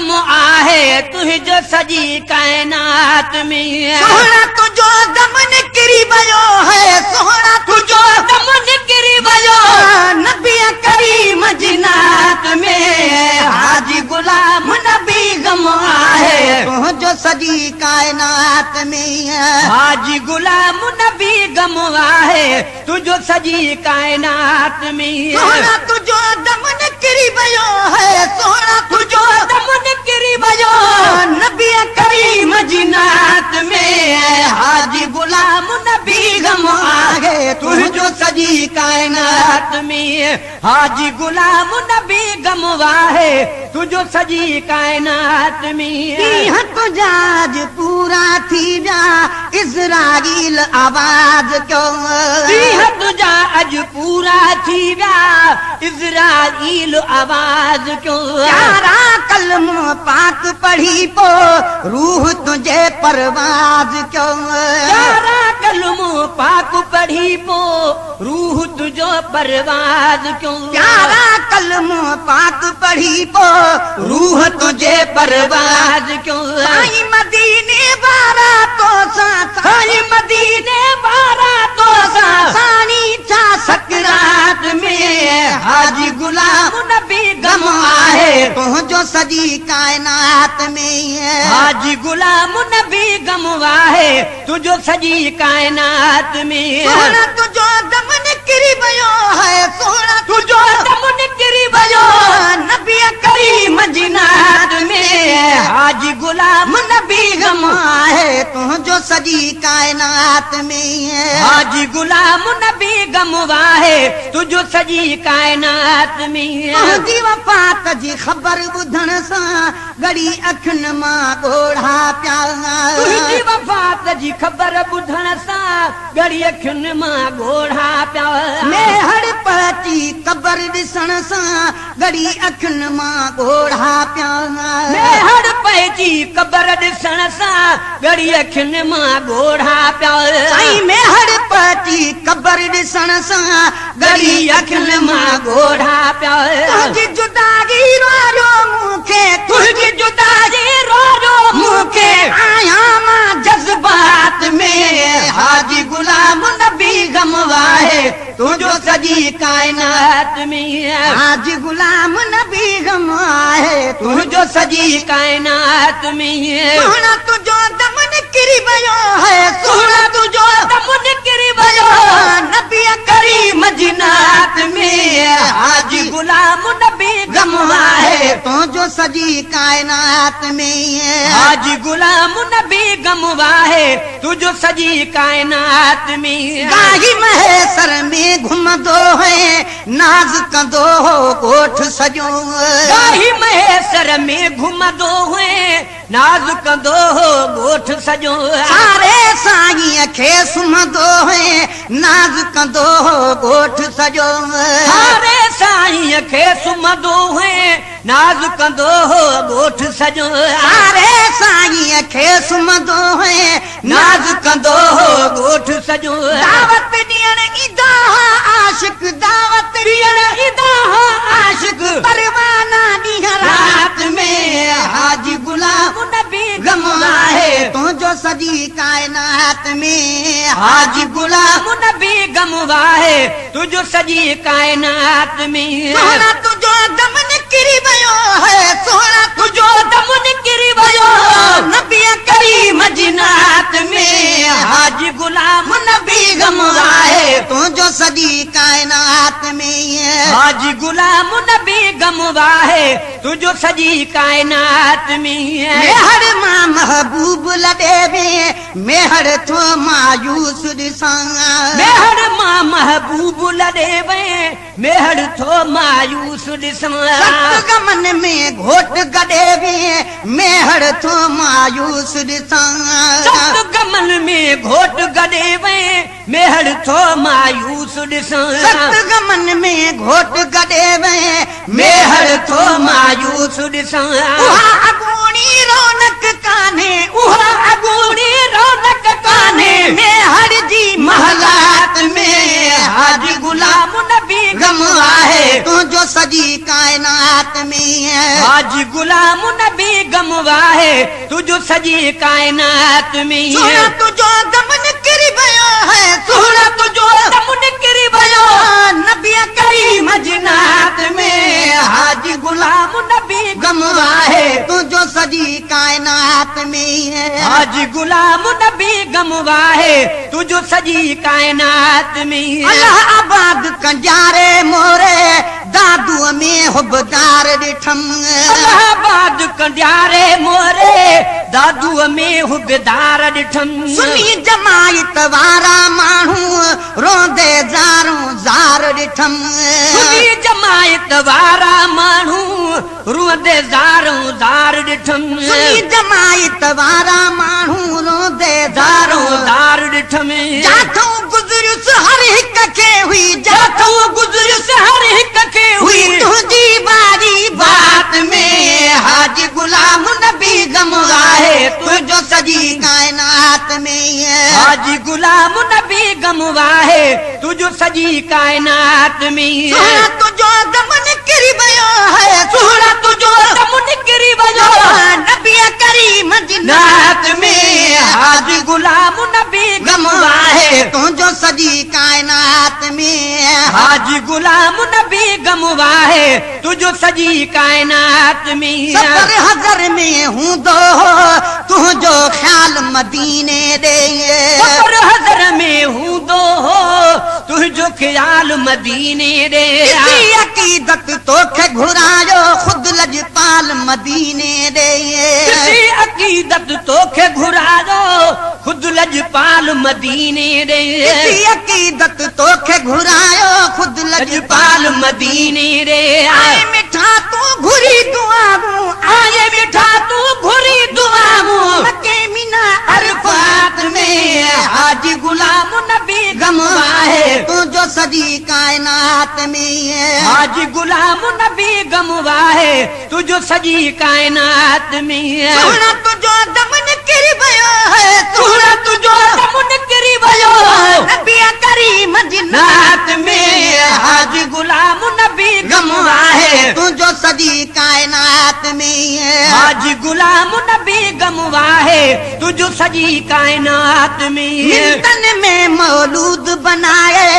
गम आहे तुझो सजी कायनात में सोहणा तुझो दम निकिरी वियो है सोहणा तुझो दम निकिरी वियो नबी करीम जी नात में हाजी गुलाम नबी गम आहे तुझो सजी कायनात में हाजी गुलाम नबी गम आहे तुझो सजी कायनात में सोहणा तुझो दम निकिरी वियो है सोहणा तुझो दम निकिरी वियो नबी करीम जी नात में हाजी गुलाम नबी गम आहे तुझो सजी कायनात में हाजी गुलाम नबी गम आहे तुझो सजी कायनात में तुझाज पूरा थी जा इज़राइल आवाज क्यों तुझा अज पूरा थी व्या इज़राइल आवाज क्यों यारा कलमो पाक पढ़ी पो रूह तुझे परवाज क्यों यारा कलमो पाक पढ़ी पो रूह तुझो परवाज क्यों यारा कलमो पाक पढ़ी पो रूह तुझे परवाज क्यों साईं मदीने बारा तो साईं मदीने बारा तो सानी छा सकरात में हाजी गुलाम नबी गम आहे तुझो सजी कायनात में हाजी गुलाम नबी गम आहे तुझो सजी कायनात में सोहणा तुझो दम निकिरी वियो है सोहणा तुझो दम निकिरी वियो नबी करीम जी नात में हाजी गुलाम नबी गम आहे तुझो सजी कायनात में हाजी गुलाम नबी गम आहे तुझो सजी कायनात में तुझी वफ़ात जी ख़बर ॿुधण सां गड़ी अखियुनि मां ॻोढ़ा पिया तुझी वफ़ात जी ख़बर ॿुधण सां गड़ी अखियुनि मां ॻोढ़ा पिया मेहर पची क़बर ॾिसण सां गड़ी अखियुनि मां ॻोढ़ा पिया मेहर पची क़बर ॾिसण सां गड़ी अखियुनि मां ॻोढ़ा पिया साईं मेहर पची क़बर ॾिसण सां गड़ी अखियुनि मां ॻोढ़ा पिया तुंहिंजी जुदागी रोयो मूंखे तुझी जुदाई रो रो मूंखे आया मां जज़्बात में हाजी गुलाम नबी गम आहे तुझो सजी कायनात में हाजी गुलाम नबी गम आहे तुझो सजी कायनात में सोहणा तुझो दम निकिरी वियो है सोहणा तुझो दम निकिरी वियो नबी करीम जी नात में हाजी गुलाम नबी गम आहे तुझो सजी कायनात में हाजी गुलाम नबी गम आहे तुझो सजी कायनात में गाही महेसर में घुमंदो है नाज़ कंदो हो ॻोठ सॼो गाही महेसर में घुमंदो है नाज़ कंदो हो ॻोठ सॼो सारे साईं खे सुम्हंदो है नाज़ कंदो हो ॻोठ सॼो सारे साईं खे सुम्हंदो है नाज़ कंदो हो ॻोठ सॼो सारे साईं खे सुम्हंदो है नाज़ कंदो हो ॻोठ सॼो दावत ॾियण ईंदा आशिक दावत ॾियण ईंदा आशिक परवाना ॾींहं रात में हाजी गुलाम नबी गम आहे तुझो सजी कायनात में हाजी गुलाम नबी गम आहे तुझो सजी कायनात में सोहणा तुझो दम निकिरी वियो है सोहणा तुझो दम निकिरी वियो नबी करीम जी नात में हाजी गुलाम नबी गम आहे तुझो सजी कायनात में हाजी गुलाम नबी गम आहे तुझो सजी कायनात में मेहर मां महबूब लॾे वे मेहर थो मायूस ॾिसां मेहर मां महबूब लॾे वे मेहर थो मायूस ॾिसां सत गमन में घोट गॾे वे मेहर थो मायूस ॾिसां सत गमन में घोट गॾे वे मेहर थो मायूस ॾिसां सत गमन में घोट गॾे वे मेहर थो मायूस ॾिसां उहा अगूणी रौनक कान्हे उहा अगूणी रौनक कान्हे मेहर जी महलात में हाजी गुलाम नबी गम आहे तुंहिंजो सॼी काइनात में हाजी गुलाम नबी गम आहे तुंहिंजो सॼी काइनात में सोना तुंहिंजो गम निकिरी वियो है सोना तुंहिंजो दम निकिरी वियो नबी करीम जिनात में हाजी गुलाम नबी गम आहे तुंहिंजो सॼी काइनात में हाजी गुलाम नबी गम आहे तुंहिंजो सॼी काइनात में अल्लाह आबाद कंजारे मोरे दादूअ में हुबदार ॾिठम आबाद कंजारे मोरे दादूअ में हुबदार ॾिठम सुनी जमायत वारा माण्हू रोंदे ज़ारूं ज़ार ॾिठम सुनी जमायत वारा माण्हू रोंदे ज़ारूं ज़ार ॾिठम सुनी जमायत वारा माण्हू रोंदे ज़ारूं ज़ार ॾिठम जाथूं गुज़रियुस हर हिक खे हुई जाथूं गुज़रियुस हर हिक खे हुई तुंहिंजी बारी बात में हाजी गुलाम नबी गम आहे तुंहिंजो सॼी काइनात में हाजी गुलाम नबी गम आहे तुंहिंजो सॼी काइनात में सोना तुंहिंजो गम निकिरी वियो है सोना तुंहिंजो दम निकिरी वियो नबी करीम जी नात में हाजी गुलाम नबी गम आहे तुंहिंजो सॼी काइनात में हाजी गुलाम नबी गम आहे तुंहिंजो सॼी काइनात में सफ़र हज़र में हूंदो तुंहिंजो ख़्याल मदीने ॾे सफ़र हज़र में हूंदो हो तुंहिंजो ख़्याल मदीने ॾे किसी अक़ीदत तोखे घुरायो ख़ुद लजपाल मदीने ॾे किसी अक़ीदत तोखे घुरायो ख़ुद लजपाल मदीने ॾे किसी अक़ीदत तोखे घुरायो ख़ुद लजपाल मदीने ॾे आए मिठा तूं घुरी दुआऊं आए मिठा तूं घुरी दुआऊं मके मीना अरफात में हाजी गुलाम नबी गम आहे तुंहिंजो सॼी काइनात में हाजी गुलाम नबी गम आहे तुंहिंजो सॼी काइनात में सोना तुंहिंजो दम निकिरी वियो है सोना तुंहिंजो दम निकिरी वियो नबी करीम जी नात में हाजी गुलाम नबी गम आहे तुंहिंजो सॼी काइनात में हाजी गुलाम नबी गम आहे तुंहिंजो सॼी काइनात में मिंटन में मौलूद बनाए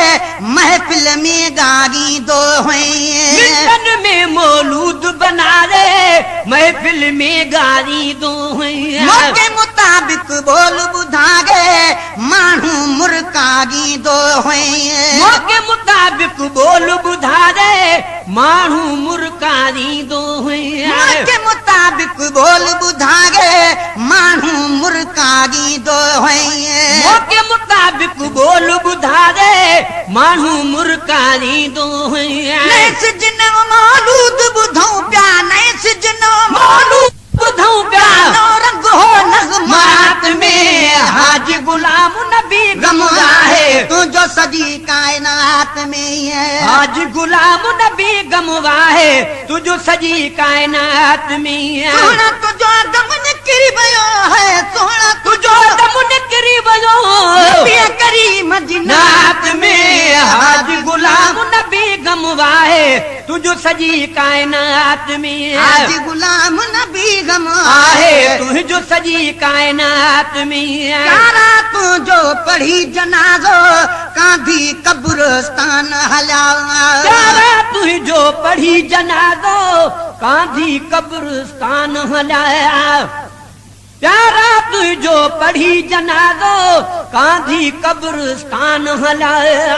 महफिल में गागींदो हुई मिंटन में मौलूद बनाए महफिल में गारींदो हुई मौके मुताबिक बोल ॿुधागे माण्हू मुर्कागींदो हुई मौके मुताबिक बोल ॿुधाए माण्हू मुर्कारींदो हुई मौके मुताबिक बोल ॿुधागे माण्हू मुर्कागींदो हुई मौके मुताबिक बोल ॿुधाए माण्हू मुर्कारींदो हुई नैस जिन मौलूद ॿुधऊं पिया नैस जिन मौलूद ॿुधऊं पिया नो रंग हो नग़मात में हाजी गुलाम नबी गम आहे तुंहिंजो सॼी काइनात में हाजी गुलाम नबी गम आहे तुंहिंजो सॼी काइनात में सोना तुंहिंजो दम निकिरी वियो है सोना तुंहिंजो दम निकिरी वियो नबी करीम जी नात में हाजी गुलाम नबी गम आहे तुंहिंजो सॼी काइनात में हाजी गुलाम नबी गम आहे तुंहिंजो सॼी काइनात में यारा तुंहिंजो पढ़ी जनाज़ो कांधी कब्रस्तान हलिया प्यारा तुंहिंजो पढ़ी जनाज़ो कांधी कब्रस्तान हलाया प्यारा तुंहिंजो पढ़ी जनाज़ो कांधी कब्रस्तान हलाया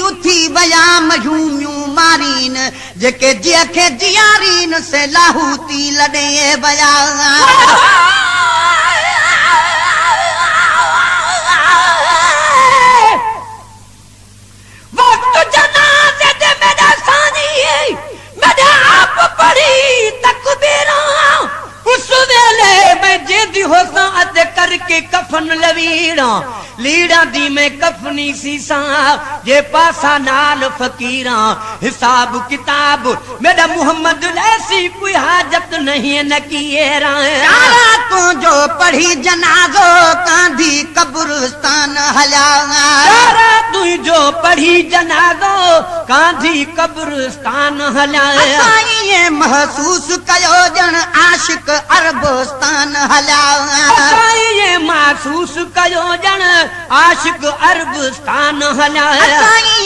उथी वया मजूमियूं मारीन जेके जिया खे जियारीन से लाहूती लॾे वया वक्त जनाज़े दे मेरा सानी मेरा आप पढ़ी तकबीरां उस वेले मैं जेदी होसां अते कर के कफन लवीड़ा लीड़ा दी में कफनी सीसा जे पासा नाल फकीरा हिसाब किताब मेरा मोहम्मद ऐसी कोई हाजत नहीं न किए तारा तू जो पढ़ी जनाजो कांधी कब्रिस्तान हला तारा तू जो पढ़ी जनाजो कांधी कब्रिस्तान हला ये महसूस कयो जन आशिक अरबस्तान हला ये महसूस कयो जन आशिक अरबस्तान हला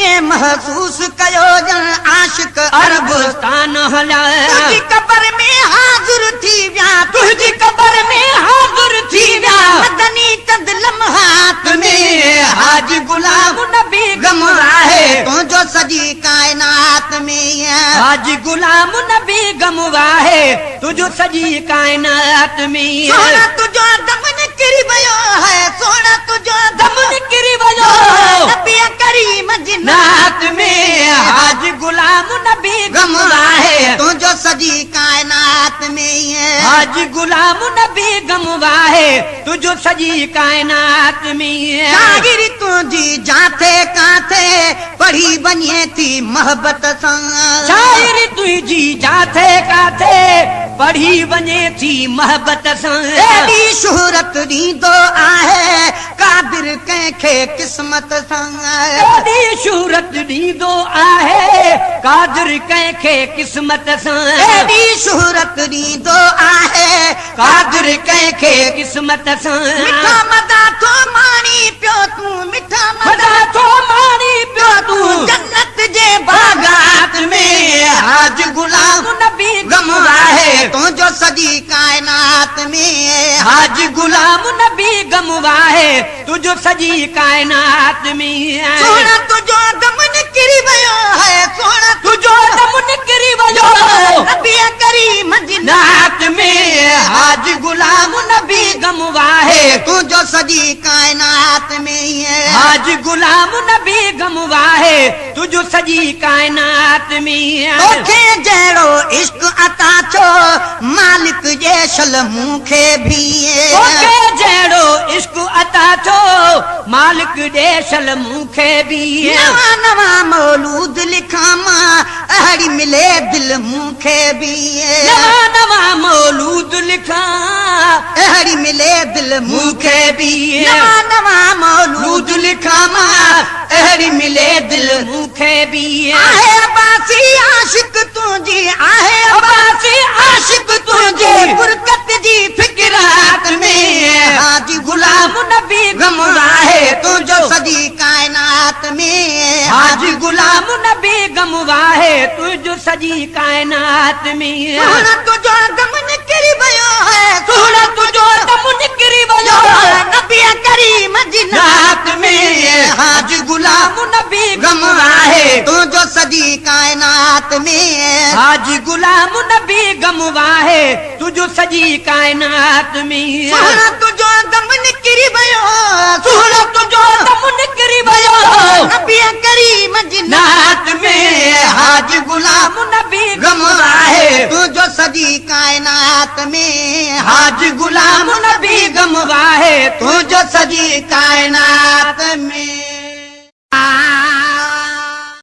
ये महसूस कयो जन आशिक अरबस्तान हला तुझी कब्र में हाजिर थी व्या तुझी कब्र में हाजिर थी व्या मदनी चंद लम्हात में हाजी गुलाम नबी गम आहे तो जो सजी कायनात में हाजी गुलाम नबी गमवा है तुझो सजी कायनात में सोना तुझो दम निकरी भयो है सोना तुझो दम निकरी भयो नबी करीम जिन्नात में हाजी गुलाम नबी गमवा है तुझो सजी कायनात में हाजी गुलाम नबी गमवा है तुझो सजी कायनात में शागिरी तुझी जाते काथे पढ़ी बनिए थी मोहब्बत संग शायरी तुझी जाते काथे पढ़ी बने थी मोहब्बत संग एडी शोहरत दी दो आहे कादिर कंखे किस्मत संग एडी शोहरत दी दो आहे कादिर कंखे किस्मत संग एडी शोहरत दी दो आहे कादिर कंखे किस्मत संग मिठा मदा तो मानी पियो तू मिठा मदा तो मानी पियो तू जन्नत जे बागात में हाजी गुलाम नबी गमवा है तो जो सजी कायनात में हाजी गुलाम नबी गमवा है तुझो सजी कायनात में सोना तुझो दम निकरी भयो है सोना तुझो दम निकरी भयो नबी करीम जिन्नात में हाजी गुलाम नबी गमवा है तुझो सजी कायनात में हाजी गुलाम नबी गमवा है तुझो सजी कायनात में तोखे जहिड़ो इश्क अता छो मालिक जे सल मूंखे भी तोखे जहिड़ो इश्क अता छो मालिक जे सल मूंखे भी नवा नवा मौलूद लिखां मां अहिड़ी मिले दिल मूंखे भी नवा नवा मौलूद लिखां अहिड़ी मिले दिल मूंखे भी नवा नवा मौलूद लूद लिखां मां अहिड़ी मिले दिल मूंखे भी आहे अब्बासी आशिक तुंहिंजी आहे अब्बासी आशिक तुंहिंजी फुरकत जी फिक्रात में हाजी गुलाम नबी गमवा है तुझो सजी कायनात में हाजी गुलाम नबी गमवा है तुझो सजी कायनात में सोना तुझो दम निकरी भयो है सोना तुझो दम निकरी भयो नबी करीम जिन्नात में हाजी गुलाम नबी गमवा है तुझो सजी कायनात में हाजी गुलाम नबी गमवा है तुझो सजी कायनात में सोना तुझो दम निकरी भयो सोना तुझो दम निकरी भयो नबी करीम जिन्नात में हाजी गुलाम नबी गमवा है तुझो सजी कायनात में हाजी गुलाम नबी गमवा है तुझो सजी कायनात में